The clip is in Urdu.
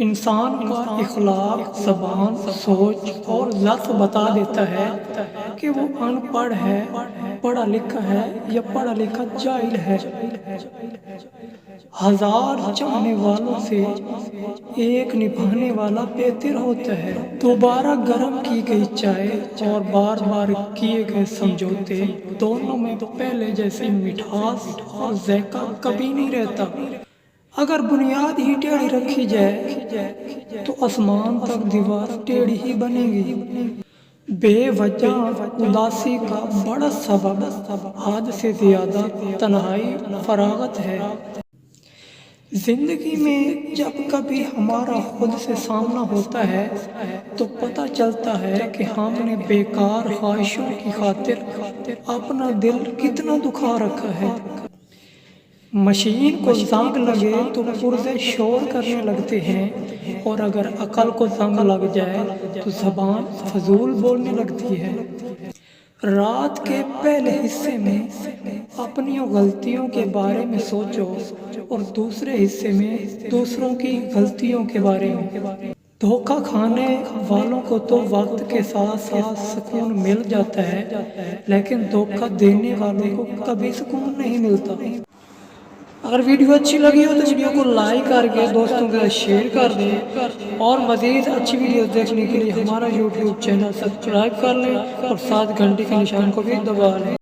انسان کا اخلاق، زبان، سوچ اور ذات بتا دیتا ہے کہ وہ ان پڑھ ہے، پڑھا لکھا ہے یا پڑھا لکھا جاہل ہے۔ ہزار چاہنے والوں سے ایک نبھانے والا بہتر ہوتا ہے۔ دوبارہ گرم کی گئی چائے اور بار بار کیے گئے سمجھوتے، دونوں میں پہلے جیسی مٹھاس اور ذائقہ کبھی نہیں رہتا۔ اگر بنیاد ہی ٹیڑھی رکھی جائے تو آسمان تک دیوار ٹیڑھی ہی بنے گی۔ بے وجہ اداسی کا بڑا سبب حد سے زیادہ تنہائی، فراغت ہے۔ زندگی میں جب کبھی ہمارا خود سے سامنا ہوتا ہے تو پتہ چلتا ہے کہ ہم نے بیکار خواہشوں کی خاطر اپنا دل کتنا دکھا رکھا ہے۔ مشین کو زنگ لگے تو پرزے شور کرنے لگتے ہیں، اور اگر عقل کو زنگ لگ جائے تو زبان فضول بولنے لگتی ہے۔ رات کے پہلے حصے میں اپنی غلطیوں کے بارے میں سوچو اور دوسرے حصے میں دوسروں کی غلطیوں کے بارے میں۔ دھوکہ کھانے والوں کو تو وقت کے ساتھ ساتھ سکون مل جاتا ہے، لیکن دھوکہ دینے والوں کو کبھی سکون نہیں ملتا۔ اگر ویڈیو اچھی لگی ہو تو ویڈیو کو لائک کر کے دوستوں کے ساتھ شیئر کر دیں، اور مزید اچھی ویڈیوز دیکھنے کے لیے ہمارا یوٹیوب چینل سبسکرائب کر لیں اور ساتھ گھنٹی کے نشان کو بھی دبا لیں۔